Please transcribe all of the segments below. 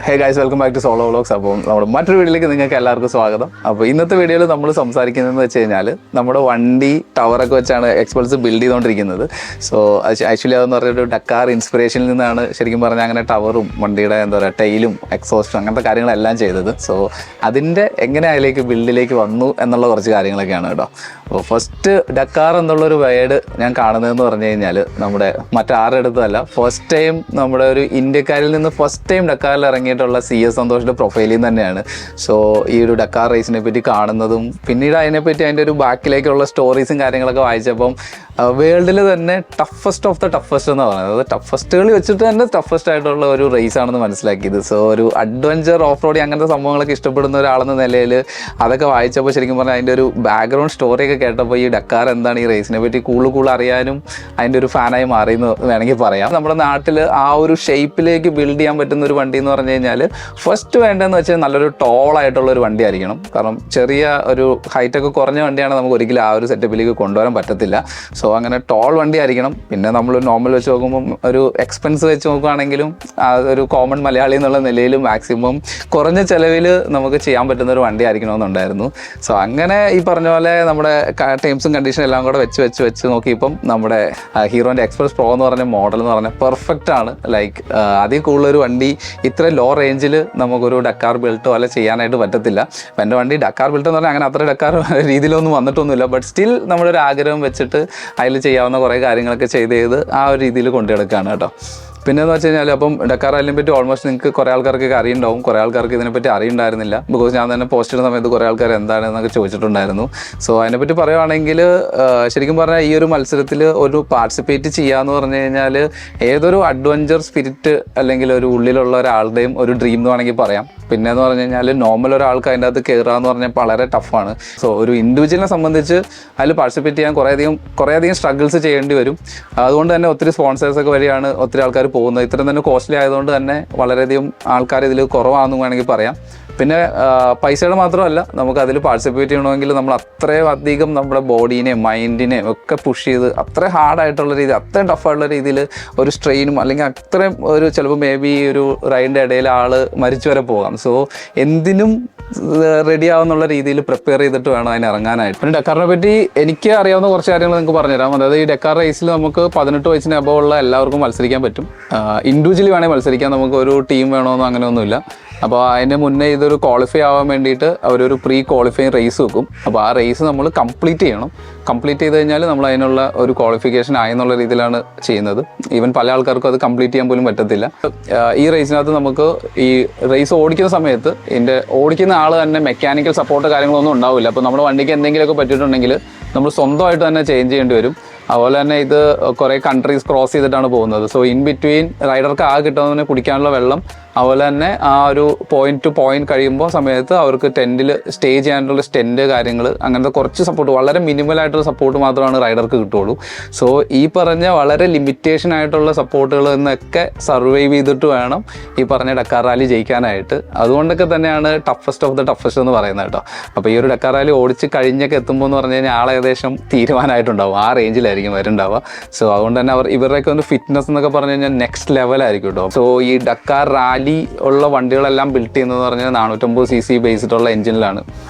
Hey guys, welcome back to Solo Vlogs. അപ്പോൾ നമ്മുടെ മറ്റൊരു വീഡിയോയിലേക്ക് നിങ്ങൾക്ക് എല്ലാവർക്കും സ്വാഗതം. അപ്പോൾ ഇന്നത്തെ വീഡിയോയിൽ നമ്മൾ സംസാരിക്കുന്നതെന്ന് വെച്ച് കഴിഞ്ഞാൽ നമ്മുടെ വണ്ടി ടവറൊക്കെ വെച്ചാണ് എക്സ്പൾസ് ബിൽഡ് ചെയ്തുകൊണ്ടിരിക്കുന്നത്. സോ ആക്ച്വലി അതെന്ന് പറയുന്നത് ഡക്കാർ ഇൻസ്പിറേഷനിൽ നിന്നാണ് ശരിക്കും പറഞ്ഞാൽ അങ്ങനെ ടവറും വണ്ടിയുടെ എന്താ പറയുക ടൈലും എക്സോസ്റ്റും അങ്ങനത്തെ കാര്യങ്ങളെല്ലാം ചെയ്തത്. സോ അതിൻ്റെ എങ്ങനെ അതിലേക്ക് ബിൽഡിലേക്ക് വന്നു എന്നുള്ള കുറച്ച് കാര്യങ്ങളൊക്കെയാണ് കേട്ടോ. അപ്പോൾ ഫസ്റ്റ് ഡക്കാർ എന്നുള്ളൊരു വേർഡ് ഞാൻ കാണുന്നതെന്ന് പറഞ്ഞു കഴിഞ്ഞാൽ നമ്മുടെ മറ്റാരുടെ അടുത്തല്ല, ഫസ്റ്റ് ടൈം നമ്മുടെ ഒരു ഇന്ത്യക്കാരിൽ നിന്ന് ഫസ്റ്റ് ടൈം ഡക്കാറിൽ ഇറങ്ങിയിട്ടുള്ള CS സന്തോഷിൻ്റെ പ്രൊഫൈലിൽ തന്നെയാണ്. സോ ഈ ഒരു ഡക്കാർ റേസിനെ പറ്റി കാണുന്നതും പിന്നീട് അതിനെപ്പറ്റി അതിൻ്റെ ഒരു ബാക്കിലേക്കുള്ള സ്റ്റോറീസും കാര്യങ്ങളൊക്കെ വായിച്ചപ്പം വേൾഡിൽ തന്നെ ടഫസ്റ്റ് ഓഫ് ദ ടഫസ്റ്റ് എന്ന് പറയുന്നത്, അതായത് ടഫസ്റ്റുകൾ വെച്ചിട്ട് തന്നെ ടഫസ്റ്റ് ആയിട്ടുള്ള ഒരു റേസ് ആണെന്ന് മനസ്സിലാക്കിയത്. സോ ഒരു അഡ്വഞ്ചർ ഓഫ് റോഡിങ് അങ്ങനത്തെ സംഭവങ്ങളൊക്കെ ഇഷ്ടപ്പെടുന്ന ഒരാളെന്ന നിലയിൽ അതൊക്കെ വായിച്ചപ്പോൾ ശരിക്കും പറഞ്ഞാൽ അതിൻ്റെ ഒരു ബാക്ക്ഗ്രൗണ്ട് സ്റ്റോറിയൊക്കെ കേട്ടപ്പോൾ ഈ ഡക്കാർ എന്താണ്, ഈ റേസിനെ പറ്റി കൂടുതൽ അറിയാനും അതിൻ്റെ ഒരു ഫാനായി മാറിയെന്ന് വേണമെങ്കിൽ പറയാം. നമ്മുടെ നാട്ടിൽ ആ ഒരു ഷേപ്പിലേക്ക് ബിൽഡ് ചെയ്യാൻ പറ്റുന്ന ഒരു വണ്ടി എന്ന് പറഞ്ഞു കഴിഞ്ഞാൽ ഫസ്റ്റ് വേണ്ടതെന്ന് വെച്ചാൽ നല്ലൊരു ടോളായിട്ടുള്ളൊരു വണ്ടി ആയിരിക്കണം. കാരണം ചെറിയ ഒരു ഹൈറ്റൊക്കെ കുറഞ്ഞ വണ്ടിയാണ് നമുക്ക് ഒരിക്കലും ആ ഒരു സെറ്റപ്പിലേക്ക് കൊണ്ടുവരാൻ പറ്റത്തില്ല. സോ അങ്ങനെ ടോൾ വണ്ടി ആയിരിക്കണം. പിന്നെ നമ്മൾ നോർമൽ വെച്ച് നോക്കുമ്പം ഒരു എക്സ്പെൻസ് വെച്ച് നോക്കുകയാണെങ്കിലും ഒരു കോമൺ മലയാളി എന്നുള്ള നിലയിൽ മാക്സിമം കുറഞ്ഞ ചിലവിൽ നമുക്ക് ചെയ്യാൻ പറ്റുന്ന ഒരു വണ്ടി ആയിരിക്കണമെന്നുണ്ടായിരുന്നു. സോ അങ്ങനെ ഈ പറഞ്ഞ പോലെ നമ്മുടെ ടേംസും കണ്ടീഷനും എല്ലാം കൂടെ വെച്ച് നോക്കിയപ്പം നമ്മുടെ ഹീറോൻ്റെ എക്സ്പ്രസ് പ്രോ എന്ന് പറഞ്ഞ മോഡൽ എന്ന് പറഞ്ഞാൽ പെർഫെക്റ്റ് ആണ്. ലൈക്ക് അതിൽ കൂടുതലൊരു വണ്ടി ഇത്ര ലോ റേഞ്ചിൽ നമുക്കൊരു ഡക്കാർ ബിൽട്ടോ അല്ല ചെയ്യാനായിട്ട് പറ്റത്തില്ല. അപ്പം എൻ്റെ വണ്ടി ഡക്കാർ ബിൽട്ട് എന്ന് പറഞ്ഞാൽ അങ്ങനെ അത്ര ഡക്കാർ രീതിയിലൊന്നും വന്നിട്ടൊന്നുമില്ല. ബട്ട് സ്റ്റിൽ നമ്മുടെ ഒരു ആഗ്രഹം വെച്ചിട്ട് അതിൽ ചെയ്യാവുന്ന കുറേ കാര്യങ്ങളൊക്കെ ചെയ്ത് ആ ഒരു രീതിയിൽ കൊണ്ടുനടക്കുകയാണ് കേട്ടോ. പിന്നെയെന്ന് വെച്ച് കഴിഞ്ഞാൽ അപ്പം ഡക്കാർ റാലിനെ പറ്റി ഓൾമോസ്റ്റ് നിങ്ങൾക്ക് കുറേ ആൾക്കാർക്കൊക്കെ അറിയുണ്ടാവും, കുറേ ആൾക്കാർക്ക് ഇതിനെപ്പറ്റി അറിയുണ്ടായിരുന്നില്ല. ബിക്കോസ് ഞാൻ തന്നെ പോസ്റ്റ് ചെയ്യുന്ന സമയത്ത് കുറേ ആൾക്കാർ എന്താണെന്നൊക്കെ ചോദിച്ചിട്ടുണ്ടായിരുന്നു. സോ അതിനെപ്പറ്റി പറയുവാണെങ്കിൽ ശരിക്കും പറഞ്ഞാൽ ഈ ഒരു മത്സരത്തിൽ ഒരു പാർട്ടിസിപ്പേറ്റ് ചെയ്യാന്ന് പറഞ്ഞു കഴിഞ്ഞാൽ ഏതൊരു അഡ്വഞ്ചർ സ്പിരിറ്റ് അല്ലെങ്കിൽ ഒരു ഉള്ളിലുള്ള ഒരാളുടെയും ഒരു ഡ്രീം എന്ന് വേണമെങ്കിൽ പറയാം. പിന്നെ എന്ന് പറഞ്ഞു കഴിഞ്ഞാൽ നോർമൽ ഒരാൾക്ക് അതിൻ്റെ അകത്ത് കയറുക എന്ന് പറഞ്ഞാൽ വളരെ ടഫാണ്. സോ ഒരു ഇൻഡിവിജ്വലിനെ സംബന്ധിച്ച് അതിൽ പാർട്ടിസിപ്പേറ്റ് ചെയ്യാൻ കുറേയധികം സ്ട്രഗിൾസ് ചെയ്യേണ്ടി വരും. അതുകൊണ്ട് തന്നെ ഒത്തിരി സ്പോൺസേഴ്സൊക്കെ വഴിയാണ് ഒത്തിരി ആൾക്കാർ പോകുന്നത്. ഇത്രയും തന്നെ കോസ്റ്റ്ലി ആയതുകൊണ്ട് തന്നെ വളരെയധികം ആൾക്കാർ ഇതിൽ കുറവാണെന്ന് വേണമെങ്കിൽ പറയാം. പിന്നെ പൈസയുടെ മാത്രമല്ല, നമുക്ക് അതിൽ പാർട്ടിസിപ്പേറ്റ് ചെയ്യണമെങ്കിൽ നമ്മൾ അത്രയും അധികം നമ്മുടെ ബോഡീനെയും മൈൻഡിനെയും ഒക്കെ പുഷ് ചെയ്ത് അത്രയും ഹാർഡായിട്ടുള്ള രീതി, അത്രയും ടഫായിട്ടുള്ള രീതിയിൽ ഒരു സ്ട്രെയിനും അല്ലെങ്കിൽ അത്രയും ഒരു ചിലപ്പോൾ മേ ബി ഒരു റൈഡിൻ്റെ ഇടയിൽ ആൾ മരിച്ചു വരെ പോകാം. സോ എന്തിനും റെഡി ആവുന്നുള്ള രീതിയിൽ പ്രിപ്പയർ ചെയ്തിട്ട് വേണം അതിന് ഇറങ്ങാനായിട്ട്. പിന്നെ ഡക്കാറിനെ പറ്റി എനിക്ക് അറിയാവുന്ന കുറച്ച് കാര്യങ്ങൾ നിങ്ങൾക്ക് പറഞ്ഞുതരാം. അതായത് ഈ ഡക്കാർ റേസിൽ നമുക്ക് 18 വയസ്സിന് അബവ് ഉള്ള എല്ലാവർക്കും മത്സരിക്കാൻ പറ്റും. ഇൻഡിവിജ്വലി വേണമെങ്കിൽ മത്സരിക്കാം, നമുക്ക് ഒരു ടീം വേണമെന്നോ അങ്ങനെയൊന്നുമില്ല. അപ്പോൾ അതിൻ്റെ മുന്നേ ഇതൊരു ക്വാളിഫൈ ആവാൻ വേണ്ടിയിട്ട് അവരൊരു പ്രീ ക്വാളിഫൈങ് റേസ് വെക്കും. അപ്പോൾ ആ റേസ് നമ്മൾ കംപ്ലീറ്റ് ചെയ്യണം. കംപ്ലീറ്റ് ചെയ്ത് കഴിഞ്ഞാൽ നമ്മൾ അതിനുള്ള ഒരു ക്വാളിഫിക്കേഷൻ ആയെന്നുള്ള രീതിയിലാണ് ചെയ്യുന്നത്. ഈവൻ പല ആൾക്കാർക്കും അത് കംപ്ലീറ്റ് ചെയ്യാൻ പോലും പറ്റത്തില്ല. ഈ റേസിനകത്ത് നമുക്ക് ഈ റേസ് ഓടിക്കുന്ന സമയത്ത് ഓടിക്കുന്ന ആൾ തന്നെ മെക്കാനിക്കൽ സപ്പോർട്ട് കാര്യങ്ങളൊന്നും ഉണ്ടാവില്ല. അപ്പോൾ നമ്മുടെ വണ്ടിക്ക് എന്തെങ്കിലുമൊക്കെ പറ്റിയിട്ടുണ്ടെങ്കിൽ നമ്മൾ സ്വന്തമായിട്ട് തന്നെ ചേഞ്ച് ചെയ്യേണ്ടി വരും. അതുപോലെ തന്നെ ഇത് കുറേ കൺട്രീസ് ക്രോസ് ചെയ്തിട്ടാണ് പോകുന്നത്. സോ ഇൻ ബിറ്റ്വീൻ റൈഡർക്ക് ആ കിട്ടുന്നതിന് കുടിക്കാനുള്ള വെള്ളം, അതുപോലെ തന്നെ ആ ഒരു പോയിന്റ് ടു പോയിന്റ് കഴിയുമ്പോൾ സമയത്ത് അവർക്ക് ടെൻറ്റിൽ സ്റ്റേ ചെയ്യാനുള്ള സ്റ്റെൻറ്റ് കാര്യങ്ങൾ അങ്ങനത്തെ കുറച്ച് സപ്പോർട്ട്, വളരെ മിനിമൽ ആയിട്ടുള്ള സപ്പോർട്ട് മാത്രമാണ് റൈഡർക്ക് കിട്ടുള്ളൂ. സോ ഈ പറഞ്ഞ വളരെ ലിമിറ്റേഷൻ ആയിട്ടുള്ള സപ്പോർട്ടുകൾ എന്നൊക്കെ സർവൈവ് ചെയ്തിട്ട് വേണം ഈ പറഞ്ഞ ഡക്കാർ റാലി ജയിക്കാനായിട്ട്. അതുകൊണ്ടൊക്കെ തന്നെയാണ് ടഫസ്റ്റ് ഓഫ് ദ ടഫസ്റ്റ് എന്ന് പറയുന്നത് കേട്ടോ. അപ്പോൾ ഈ ഒരു ഡക്കാർ റാലി ഓടിച്ച് കഴിഞ്ഞൊക്കെ എത്തുമ്പോൾ എന്ന് പറഞ്ഞു കഴിഞ്ഞാൽ ഏകദേശം തീരുമാനമായിട്ടുണ്ടാവും, ആ റേഞ്ചിലായിരിക്കും വരുന്നുണ്ടാവുക. സോ അതുകൊണ്ട് തന്നെ ഇവരുടെയൊക്കെ ഒന്ന് ഫിറ്റ്നസ് എന്നൊക്കെ പറഞ്ഞു കഴിഞ്ഞാൽ നെക്സ്റ്റ് ലെവലായിരിക്കും കേട്ടോ. സോ ഈ ഡക്കാർ റാലി ഉള്ള വണ്ടികളെല്ലാം ബിൽഡ് ചെയ്യുന്നതെന്ന് പറഞ്ഞാൽ 450 cc ബേസിട്ടുള്ള എഞ്ചിനിലാണ്.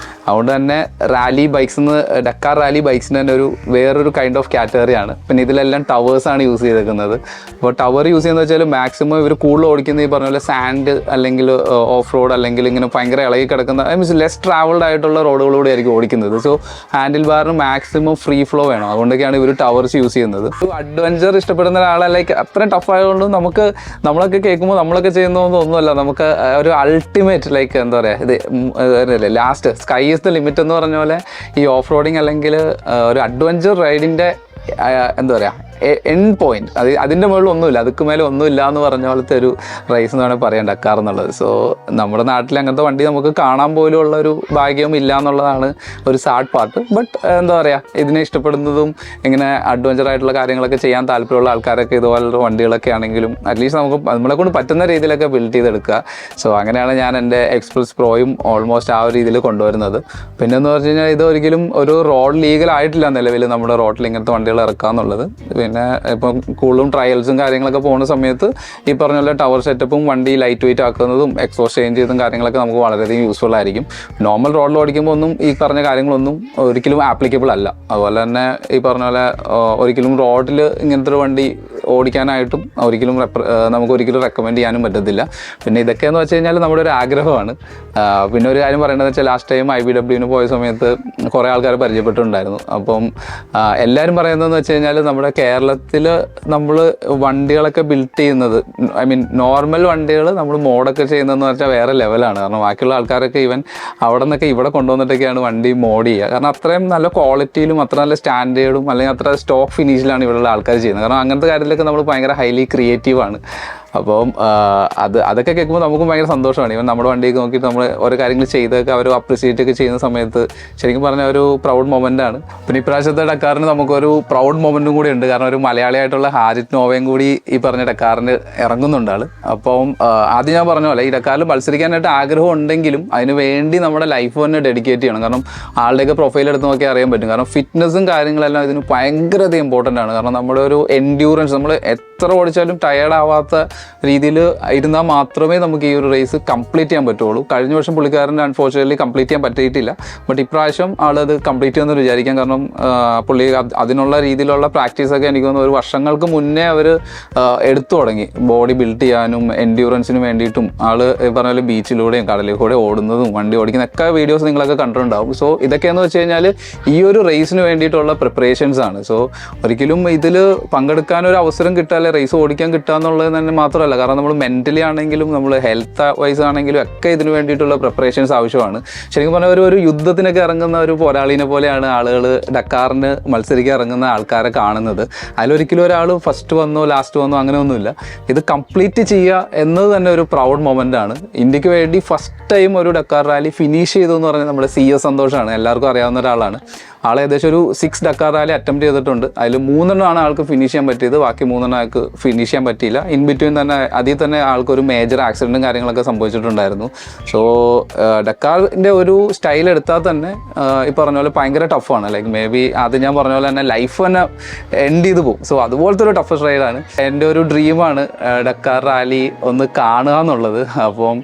അതുകൊണ്ട് തന്നെ റാലി ബൈക്സ് ഡക്കാർ റാലി ബൈക്സിന് തന്നെ വേറൊരു കൈൻഡ് ഓഫ് കാറ്റഗറിയാണ്. പിന്നെ ഇതിലെല്ലാം ടവേഴ്സാണ് യൂസ് ചെയ്തേക്കുന്നത്. അപ്പോൾ ടവർ യൂസ് ചെയ്യുന്നത് വെച്ചാൽ മാക്സിമം ഇവർ കൂടുതൽ ഓടിക്കുന്ന ഈ പറഞ്ഞ പോലെ സാൻഡ് അല്ലെങ്കിൽ ഓഫ് റോഡ് അല്ലെങ്കിൽ ഇങ്ങനെ ഭയങ്കര ഇളകി കിടക്കുന്ന മീൻസ് ലെസ് ട്രാവൽഡ് ആയിട്ടുള്ള റോഡുകളിലൂടെ ആയിരിക്കും ഓടിക്കുന്നത്. സോ ഹാൻഡിൽ ബാറിന് മാക്സിമം ഫ്രീ ഫ്ലോ വേണം. അതുകൊണ്ടൊക്കെയാണ് ഇവർ ടവേഴ്സ് യൂസ് ചെയ്യുന്നത്. അഡ്വഞ്ചർ ഇഷ്ടപ്പെടുന്ന ഒരാളെ ലൈക്ക് അത്രയും ടഫായതുകൊണ്ട് നമ്മളൊക്കെ കേൾക്കുമ്പോൾ നമ്മളൊക്കെ ചെയ്യുന്നതൊന്നുമല്ല, നമുക്ക് ഒരു അൾട്ടിമേറ്റ് ലൈക്ക് എന്താ പറയുക, ഇത് last sky is the limit എന്ന് പറഞ്ഞ പോലെ ഈ ഓഫ് റോഡിങ് അല്ലെങ്കിൽ ഒരു അഡ്വഞ്ചർ റൈഡിൻ്റെ എന്താ പറയുക എൻഡ് പോയിന്റ്, അതിൻ്റെ മുകളിൽ ഒന്നുമില്ല, അതുക്ക് മേലെ ഒന്നുമില്ല എന്ന് പറഞ്ഞ പോലത്തെ ഒരു റേസ് എന്ന് വേണമെങ്കിൽ പറയാം ഡക്കാർ എന്നുള്ളത്. സോ നമ്മുടെ നാട്ടിൽ അങ്ങനത്തെ വണ്ടി നമുക്ക് കാണാൻ പോലും ഉള്ള ഒരു ഭാഗ്യവും ഇല്ല എന്നുള്ളതാണ് ഒരു സാഡ് പാർട്ട്. ബട്ട് എന്താ പറയുക, ഇതിനെ ഇഷ്ടപ്പെടുന്നതും ഇങ്ങനെ അഡ്വഞ്ചർ ആയിട്ടുള്ള കാര്യങ്ങളൊക്കെ ചെയ്യാൻ താല്പര്യമുള്ള ആൾക്കാരൊക്കെ ഇതുപോലുള്ള വണ്ടികളൊക്കെ ആണെങ്കിലും അറ്റ്ലീസ്റ്റ് നമുക്ക് നമ്മളെ കൊണ്ട് പറ്റുന്ന രീതിയിലൊക്കെ ബിൽഡ് ചെയ്തെടുക്കുക. സോ അങ്ങനെയാണ് ഞാൻ എൻ്റെ എക്സ്പ്രസ് പ്രോയും ഓൾമോസ്റ്റ് ആ ഒരു രീതിയിൽ കൊണ്ടുവരുന്നത്. പിന്നെന്ന് പറഞ്ഞു കഴിഞ്ഞാൽ ഇത് ഒരിക്കലും ഒരു റോഡ് ലീഗൽ ആയിട്ടില്ല നിലവിൽ നമ്മുടെ റോഡിൽ ഇങ്ങനത്തെ വണ്ടികൾ ഇറക്കുക എന്നുള്ളത്. പിന്നെ ഇപ്പം കൂടുതലും ട്രയൽസും കാര്യങ്ങളൊക്കെ പോകുന്ന സമയത്ത് ഈ പറഞ്ഞ പോലെ ടവർ സെറ്റപ്പും വണ്ടി ലൈറ്റ് വെയിറ്റ് ആക്കുന്നതും എക്സോസ്റ്റ് ചേഞ്ച് ചെയ്തും കാര്യങ്ങളൊക്കെ നമുക്ക് വളരെയധികം യൂസ്ഫുൾ ആയിരിക്കും. നോർമൽ റോഡിൽ ഓടിക്കുമ്പോൾ ഒന്നും ഈ പറഞ്ഞ കാര്യങ്ങളൊന്നും ഒരിക്കലും ആപ്ലിക്കബിൾ അല്ല. അതുപോലെ തന്നെ ഈ പറഞ്ഞ പോലെ ഒരിക്കലും റോഡിൽ ഇങ്ങനത്തെ ഒരു വണ്ടി ഓടിക്കാനായിട്ടും നമുക്ക് ഒരിക്കലും റെക്കമെൻഡ് ചെയ്യാനും പറ്റത്തില്ല. പിന്നെ ഇതൊക്കെയെന്ന് വെച്ച് കഴിഞ്ഞാൽ നമ്മുടെ ഒരു ആഗ്രഹമാണ്. പിന്നെ ഒരു കാര്യം പറയേണ്ടതെന്ന് വെച്ചാൽ ലാസ്റ്റ് ടൈം IBWന് പോയ സമയത്ത് കുറേ ആൾക്കാർ പരിചയപ്പെട്ടിട്ടുണ്ടായിരുന്നു. അപ്പം എല്ലാവരും പറയുന്നതെന്ന് വെച്ച് കഴിഞ്ഞാൽ നമ്മുടെ കേരളത്തിൽ നമ്മൾ വണ്ടികളൊക്കെ ബിൽഡ് ചെയ്യുന്നത്, ഐ മീൻ നോർമൽ വണ്ടികൾ നമ്മൾ മോഡൊക്കെ ചെയ്യുന്നതെന്ന് വെച്ചാൽ വേറെ ലെവലാണ്. കാരണം ബാക്കിയുള്ള ആൾക്കാരൊക്കെ ഈവൻ അവിടെ നിന്നൊക്കെ ഇവിടെ കൊണ്ടുവന്നിട്ടൊക്കെയാണ് വണ്ടി മോഡ് ചെയ്യുക. കാരണം അത്രയും നല്ല ക്വാളിറ്റിയിലും അത്ര നല്ല സ്റ്റാൻഡേർഡും അല്ലെങ്കിൽ അത്ര സ്റ്റോക്ക് ഫിനിഷിലാണ് ഇവിടെയുള്ള ആൾക്കാർ ചെയ്യുന്നത്. കാരണം അങ്ങനത്തെ കാര്യത്തിലൊക്കെ നമ്മൾ ഭയങ്കര ഹൈലി ക്രിയേറ്റീവാണ്. അപ്പം അതൊക്കെ കേൾക്കുമ്പോൾ നമുക്കും ഭയങ്കര സന്തോഷമാണ്. ഇവൻ നമ്മുടെ വണ്ടിയൊക്കെ നോക്കിയിട്ട് നമ്മൾ ഓരോ കാര്യങ്ങൾ ചെയ്തൊക്കെ അവർ അപ്രിസിയേറ്റ് ഒക്കെ ചെയ്യുന്ന സമയത്ത് ശരിക്കും പറഞ്ഞാൽ ഒരു പ്രൗഡ് മൊമെൻ്റാണ്. പിന്നെ ഇപ്രാവശ്യത്തെ ഡക്കാറിന് നമുക്കൊരു പ്രൗഡ് മൊമെൻറ്റും കൂടി ഉണ്ട്. കാരണം ഒരു മലയാളിയായിട്ടുള്ള ഹാരിറ്റ് നോവയും കൂടി ഈ പറഞ്ഞ ഡക്കാറിന് ഇറങ്ങുന്നുണ്ട് ആൾ. അപ്പം ആദ്യം ഞാൻ പറഞ്ഞ പോലെ ഈ ഡക്കാറിൽ മത്സരിക്കാനായിട്ട് ആഗ്രഹം ഉണ്ടെങ്കിലും അതിന് വേണ്ടി നമ്മുടെ ലൈഫ് തന്നെ ഡെഡിക്കേറ്റ് ചെയ്യണം. കാരണം ആളുടെയൊക്കെ പ്രൊഫൈൽ എടുത്ത് നോക്കി അറിയാൻ പറ്റും. കാരണം ഫിറ്റ്നസ്സും കാര്യങ്ങളെല്ലാം ഇതിന് ഭയങ്കരധികം ഇമ്പോർട്ടൻ്റ് ആണ്. കാരണം നമ്മുടെ ഒരു എൻഡ്യൂറൻസ്, നമ്മൾ എത്ര ഓടിച്ചാലും ടയേർഡ് ആവാത്ത രീതിയിൽ ഇരുന്നാൽ മാത്രമേ നമുക്ക് ഈ ഒരു റേസ് കംപ്ലീറ്റ് ചെയ്യാൻ പറ്റുള്ളൂ. കഴിഞ്ഞ വർഷം പുള്ളിക്കാരൻ അൺഫോർച്യുനേറ്റ്ലി കംപ്ലീറ്റ് ചെയ്യാൻ പറ്റിയിട്ടില്ല. ബട്ട് ഇപ്രാവശ്യം ആളത് കംപ്ലീറ്റ് ചെയ്യുമെന്ന് വിചാരിക്കാം. കാരണം പുള്ളി അതിനുള്ള രീതിയിലുള്ള പ്രാക്ടീസൊക്കെ എനിക്ക് തോന്നുന്നു ഒരു വർഷങ്ങൾക്ക് മുന്നേ അവർ എടുത്തു തുടങ്ങി. ബോഡി ബിൽഡ് ചെയ്യാനും എൻഡ്യൂറൻസിനും വേണ്ടിയിട്ടും ആൾ പറഞ്ഞ പോലെ ബീച്ചിലൂടെയും കടലിൽ കൂടെ ഓടുന്നതും വണ്ടി ഓടിക്കുന്നതൊക്കെ വീഡിയോസ് നിങ്ങളൊക്കെ കണ്ടിട്ടുണ്ടാവും. സോ ഇതൊക്കെയെന്ന് വെച്ച് കഴിഞ്ഞാൽ ഈ ഒരു റേസിന് വേണ്ടിയിട്ടുള്ള പ്രിപ്പറേഷൻസ് ആണ്. സോ ഒരിക്കലും ഇതിൽ പങ്കെടുക്കാനൊരു അവസരം കിട്ടുക, അല്ലെങ്കിൽ റേസ് ഓടിക്കാൻ കിട്ടുക എന്നുള്ളത് തന്നെ മാത്രമല്ല, കാരണം നമ്മൾ മെൻ്റലി ആണെങ്കിലും നമ്മൾ ഹെൽത്ത് വൈസ് ആണെങ്കിലും ഒക്കെ ഇതിന് വേണ്ടിയിട്ടുള്ള പ്രിപ്പറേഷൻസ് ആവശ്യമാണ്. ശരിക്കും പറഞ്ഞാൽ ഒരു യുദ്ധത്തിനൊക്കെ ഇറങ്ങുന്ന ഒരു പോരാളിനെ പോലെയാണ് ആളുകൾ ഡക്കാറിന് മത്സരിക്കാൻ ഇറങ്ങുന്ന ആൾക്കാരെ കാണുന്നത്. അതിലൊരിക്കലും ഒരാൾ ഫസ്റ്റ് വന്നോ ലാസ്റ്റ് വന്നോ അങ്ങനെയൊന്നുമില്ല. ഇത് കംപ്ലീറ്റ് ചെയ്യുക എന്നത് തന്നെ ഒരു പ്രൗഡ് മൊമെൻ്റ് ആണ്. ഇന്ത്യക്ക് വേണ്ടി ഫസ്റ്റ് ടൈം ഒരു ഡക്കാർ റാലി ഫിനിഷ് ചെയ്തു എന്ന് പറഞ്ഞാൽ നമ്മുടെ CS സന്തോഷമാണ്. എല്ലാവർക്കും അറിയാവുന്ന ഒരാളാണ്. ആൾ ഏകദേശം ഒരു 6 ഡക്കാർ റാലി അറ്റംപ്റ്റ് ചെയ്തിട്ടുണ്ട്. അതിൽ 3 ആൾക്ക് ഫിനിഷ് ചെയ്യാൻ പറ്റിയത്, ബാക്കി 3 ആൾക്ക് ഫിനിഷ് ചെയ്യാൻ പറ്റിയില്ല. ഇൻ ബിറ്റ്വീൻ തന്നെ അതിൽ തന്നെ ആൾക്കൊരു മേജർ ആക്സിഡൻറ്റും കാര്യങ്ങളൊക്കെ സംഭവിച്ചിട്ടുണ്ടായിരുന്നു. സോ ഡക്കാറിൻ്റെ ഒരു സ്റ്റൈൽ എടുത്താൽ തന്നെ ഈ പറഞ്ഞ പോലെ ഭയങ്കര ടഫാണ്. ലൈക്ക് മേ ബി അത് ഞാൻ പറഞ്ഞ പോലെ തന്നെ ലൈഫ് തന്നെ എൻഡ് ചെയ്ത് പോകും. സോ അതുപോലത്തെ ഒരു ടഫസ്റ്റ് റൈഡാണ്. എൻ്റെ ഒരു ഡ്രീമാണ് ഡക്കാർ റാലി ഒന്ന് കാണുക എന്നുള്ളത്. അപ്പം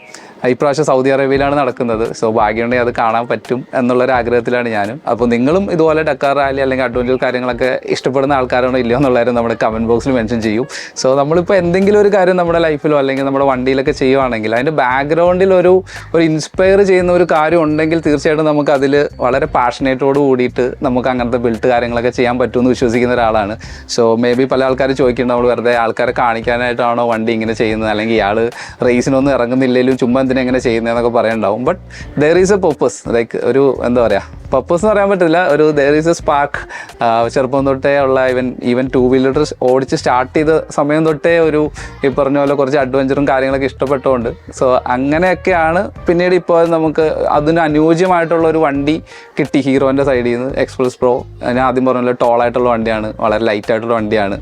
ഇപ്രാവശ്യം സൗദി അറേബ്യയിലാണ് നടക്കുന്നത്. സോ ഭാഗ്യമുണ്ടെങ്കിൽ അത് കാണാൻ പറ്റും എന്നുള്ളൊരു ആഗ്രഹത്തിലാണ് ഞാനും. അപ്പോൾ നിങ്ങളും ഇതുപോലെ ഡക്കാർ റാലി അല്ലെങ്കിൽ അഡ്വഞ്ചർ കാര്യങ്ങളൊക്കെ ഇഷ്ടപ്പെടുന്ന ആൾക്കാരാണോ ഇല്ലയോ എന്നുള്ളവരും നമ്മുടെ കമൻറ്റ് ബോക്സിൽ മെൻഷൻ ചെയ്യും. സോ നമ്മളിപ്പോൾ എന്തെങ്കിലും ഒരു കാര്യം നമ്മുടെ ലൈഫിലോ അല്ലെങ്കിൽ നമ്മുടെ വണ്ടിയിലൊക്കെ ചെയ്യുവാണെങ്കിൽ അതിൻ്റെ ബാക്ക്ഗ്രൗണ്ടിൽ ഒരു ഇൻസ്പയർ ചെയ്യുന്ന ഒരു കാര്യം ഉണ്ടെങ്കിൽ തീർച്ചയായിട്ടും നമുക്ക് അതിൽ വളരെ പാഷനേറ്റോട് കൂടിയിട്ട് നമുക്ക് അങ്ങനത്തെ ബിൽഡ് കാര്യങ്ങളൊക്കെ ചെയ്യാൻ പറ്റുമെന്ന് വിശ്വസിക്കുന്ന ഒരാളാണ്. സോ മേ ബി പല ആൾക്കാർ ചോദിക്കുന്നുണ്ട്, നമ്മൾ വെറുതെ ആൾക്കാരെ കാണിക്കാനായിട്ടാണോ വണ്ടി ഇങ്ങനെ ചെയ്യുന്നത്, അല്ലെങ്കിൽ ഇയാൾ റേസിനൊന്നും ഇറങ്ങുന്നില്ലെങ്കിലും ചുമ്മാ എങ്ങനെ ചെയ്യുന്നതെന്നൊക്കെ പറയുന്നുണ്ടാവും. But there is a purpose. Like ഒരു എന്താ പറയുക, പർപ്പസ് എന്ന് പറയാൻ പറ്റില്ല, ഒരു ദർ ഈസ് എ സ്പാർക്ക്. ചെറുപ്പം തൊട്ടേ ഉള്ള ഈവൻ 2 വീലർ ഓടിച്ച് സ്റ്റാർട്ട് ചെയ്ത സമയം തൊട്ടേ ഈ പറഞ്ഞ പോലെ കുറച്ച് അഡ്വഞ്ചറും കാര്യങ്ങളൊക്കെ ഇഷ്ടപ്പെട്ടുകൊണ്ട് സോ അങ്ങനെയൊക്കെയാണ് പിന്നീട് ഇപ്പോൾ നമുക്ക് അതിന് അനുയോജ്യമായിട്ടുള്ള ഒരു വണ്ടി കിട്ടി ഹീറോൻ്റെ സൈഡിൽ നിന്ന്. എക്സ്പ്രസ് പ്രോ ഞാൻ ആദ്യം പറഞ്ഞ പോലെ ടോളായിട്ടുള്ള വണ്ടിയാണ്, വളരെ ലൈറ്റായിട്ടുള്ള വണ്ടിയാണ്.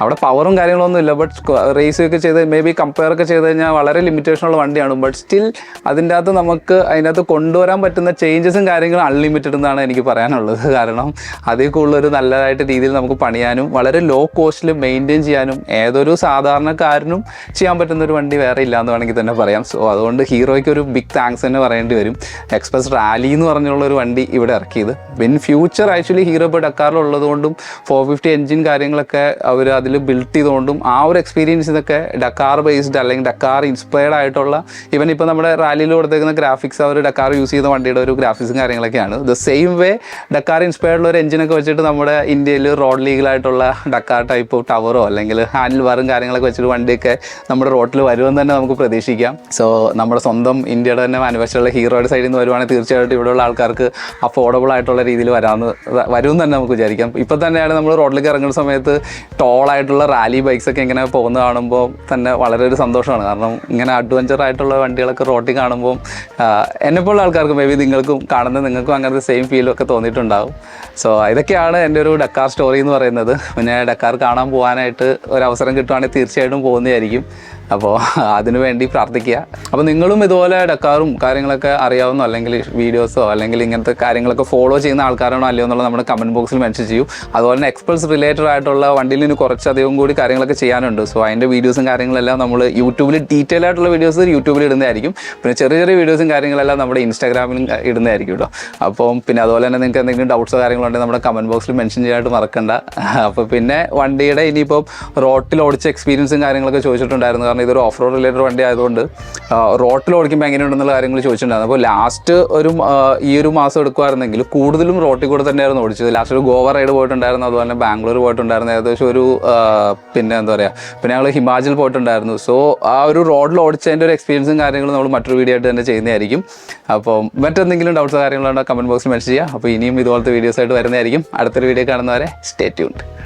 അവിടെ പവറും കാര്യങ്ങളൊന്നും ഇല്ല. ബട്ട് റേസൊക്കെ ചെയ്ത് മേ ബി കമ്പയർ ഒക്കെ ചെയ്ത് കഴിഞ്ഞാൽ വളരെ ലിമിറ്റേഷനുള്ള വണ്ടിയാണ്. ബട്ട് സ്റ്റിൽ അതിൻ്റെ അകത്ത് നമുക്ക് അതിനകത്ത് കൊണ്ടുവരാൻ പറ്റുന്ന ചേഞ്ചസും കാര്യങ്ങളും അൺലിമിറ്റഡ് എന്നാണ് എനിക്ക് പറയാനുള്ളത്. കാരണം അതിൽ കൂടുതലൊരു നല്ലതായിട്ട് രീതിയിൽ നമുക്ക് പണിയാനും വളരെ ലോ കോസ്റ്റിൽ മെയിൻറ്റെയിൻ ചെയ്യാനും ഏതൊരു സാധാരണക്കാരനും ചെയ്യാൻ പറ്റുന്നൊരു വണ്ടി വേറെ ഇല്ലയെന്ന് വേണമെങ്കിൽ തന്നെ പറയാം. സോ അതുകൊണ്ട് ഹീറോയ്ക്ക് ഒരു ബിഗ് താങ്ക്സ് തന്നെ പറയേണ്ടി വരും. എക്സ്പ്രസ് റാലി എന്ന് പറഞ്ഞുള്ളൊരു വണ്ടി ഇവിടെ ഇറക്കിയത്. ഇൻ ഫ്യൂച്ചർ ആക്ച്വലി ഹീറോ ഇപ്പോൾ ഡക്കാറിലുള്ളത് കൊണ്ടും 450 എൻജിൻ കാര്യങ്ങളൊക്കെ അവർ അതിൽ ബിൽഡ് ചെയ്തുകൊണ്ടും ആ ഒരു എക്സ്പീരിയൻസ് ഇതൊക്കെ ഡക്കാർ ബേസ്ഡ് അല്ലെങ്കിൽ ഡക്കാർ ഇൻസ്പയർഡ് ആയിട്ടുള്ള ഈവൻ ഇപ്പോൾ നമ്മുടെ റാലിയിൽ കൊടുത്തേക്കുന്ന ഗ്രാഫിക്സ് അവർ ഡക്കാർ യൂസ് ചെയ്ത വണ്ടിയുടെ ഒരു ഗ്രാഫിക്സും കാര്യങ്ങളൊക്കെയാണ്. ദ സെയിം വേ ഡക്കാർ ഇൻസ്പയർഡുള്ള ഒരു എഞ്ചിനൊക്കെ വെച്ചിട്ട് നമ്മുടെ ഇന്ത്യയിൽ റോഡ് ലീഗലായിട്ടുള്ള ഡക്കാർ ടൈപ്പ് ടവറോ അല്ലെങ്കിൽ ഹാൻഡിൽ ബാറും കാര്യങ്ങളൊക്കെ വെച്ചിട്ട് വണ്ടിയൊക്കെ നമ്മുടെ റോഡിൽ വരുമെന്ന് തന്നെ നമുക്ക് പ്രതീക്ഷിക്കാം. സോ നമ്മുടെ സ്വന്തം ഇന്ത്യയുടെ തന്നെ മാനുഫാക്ചറുള്ള ഹീറോയുടെ സൈഡിൽ നിന്ന് വരുവാണെങ്കിൽ തീർച്ചയായിട്ടും ഇവിടെയുള്ള ആൾക്കാർക്ക് അഫോർഡബിൾ ആയിട്ടുള്ള രീതിയിൽ വരുമെന്ന് തന്നെ നമുക്ക് വിചാരിക്കാം. ഇപ്പോൾ തന്നെയാണ് നമ്മൾ റോഡിലേക്ക് ഇറങ്ങുന്ന സമയത്ത് ടോളായിട്ടുള്ള റാലി ബൈക്സൊക്കെ ഇങ്ങനെ പോകുന്നത് കാണുമ്പോൾ തന്നെ വളരെ ഒരു സന്തോഷമാണ്. കാരണം ഇങ്ങനെ അഡ്വഞ്ചർ ആയിട്ടുള്ള വണ്ടികളൊക്കെ റോഡിൽ കാണുമ്പോൾ എന്നെപ്പോലുള്ള ആൾക്കാർക്ക് മേ ബി നിങ്ങൾക്കും നിങ്ങൾക്കും അങ്ങനത്തെ സെയിം ഫീലും ഒക്കെ തോന്നിയിട്ടുണ്ടാകും. സോ ഇതൊക്കെയാണ് എൻ്റെ ഒരു ഡക്കാർ സ്റ്റോറി എന്ന് പറയുന്നത്. പിന്നെ ഡക്കാർ കാണാൻ പോകാനായിട്ട് ഒരവസരം കിട്ടുവാണെങ്കിൽ തീർച്ചയായിട്ടും പോകുന്നതായിരിക്കും. അപ്പോൾ അതിനു വേണ്ടി പ്രാർത്ഥിക്കുക. അപ്പോൾ നിങ്ങളും ഇതുപോലെ ഡക്കാറും കാര്യങ്ങളൊക്കെ അറിയാവുന്നോ അല്ലെങ്കിൽ വീഡിയോസോ അല്ലെങ്കിൽ ഇങ്ങനത്തെ കാര്യങ്ങളൊക്കെ ഫോളോ ചെയ്യുന്ന ആൾക്കാരാണോ അല്ലയോ എന്നുള്ളത് നമ്മുടെ കമൻറ്റ് ബോക്സിൽ മെൻഷൻ ചെയ്യും. അതുപോലെ തന്നെ എക്സ്പൾസ് റിലേറ്റഡ് ആയിട്ടുള്ള വണ്ടിയിൽ നിന്ന് കുറച്ചധികം കൂടി കാര്യങ്ങളൊക്കെ ചെയ്യാനുണ്ട്. സോ അതിൻ്റെ വീഡിയോസും കാര്യങ്ങളെല്ലാം നമ്മൾ യൂട്യൂബിൽ ഡീറ്റെയിൽ ആയിട്ടുള്ള വീഡിയോസ് യൂട്യൂബിൽ ഇടുന്നതായിരിക്കും. പിന്നെ ചെറിയ ചെറിയ വീഡിയോസും കാര്യങ്ങളെല്ലാം നമ്മുടെ ഇൻസ്റ്റാഗ്രാമിലും ഇടുന്നതായിരിക്കും കേട്ടോ. അപ്പം പിന്നെ അതുപോലെ തന്നെ നിങ്ങൾക്ക് എന്തെങ്കിലും ഡൗട്ട്സോ കാര്യങ്ങളുണ്ടെങ്കിൽ നമ്മുടെ കമൻറ്റ് ബോക്സിൽ മെൻഷൻ ചെയ്യാനായിട്ട് മറക്കണ്ട. അപ്പോൾ പിന്നെ വണ്ടിയുടെ ഇനിയിപ്പം റോട്ടിൽ ഓടിച്ച എക്സ്പീരിയൻസും കാര്യങ്ങളൊക്കെ ചോദിച്ചിട്ടുണ്ടായിരുന്നു. കാരണം ഇതൊരു ഓഫ് റോഡ് റിലേറ്റഡ് വണ്ടി ആയതുകൊണ്ട് റോട്ടിൽ ഓടിക്കുമ്പോൾ എങ്ങനെയുണ്ടെന്നുള്ള കാര്യങ്ങൾ ചോദിച്ചിട്ടുണ്ടായിരുന്നു. അപ്പോൾ ലാസ്റ്റ് ഈ ഒരു മാസം എടുക്കുമായിരുന്നെങ്കിൽ കൂടുതലും റോട്ടിൽ കൂടെ തന്നെയായിരുന്നു ഓടിച്ചത്. ലാസ്റ്റ് ഒരു ഗോവ റൈഡ് പോയിട്ടുണ്ടായിരുന്നു, അതുപോലെ തന്നെ ബാംഗ്ലൂർ പോയിട്ടുണ്ടായിരുന്നു, ഏകദേശം ഒരു പിന്നെ എന്താ പറയുക, പിന്നെ ഞങ്ങൾ ഹിമാചൽ പോയിട്ടുണ്ടായിരുന്നു. സോ ആ ഒരു റോഡിൽ ഓടിച്ചതിൻ്റെ ഒരു എക്സ്പീരിയൻസും കാര്യങ്ങളും നമ്മൾ മറ്റൊരു വീഡിയോ ആയിട്ട് തന്നെ ചെയ്യുന്നതായിരിക്കും. അപ്പം മറ്റെന്തെങ്കിലും ഡൗട്ട്സോ കാര്യങ്ങളുണ്ടോ കമൻറ്റ് ബോക്സിൽ മെൻഷൻ ചെയ്യുക. അപ്പോൾ ഇനിയും ഇതുപോലത്തെ വീഡിയോസ് ആയിട്ട് വരുന്നതായിരിക്കും. അടുത്തൊരു വീഡിയോ കാണുന്നവരെ സ്റ്റേ ട്യൂൺഡ്.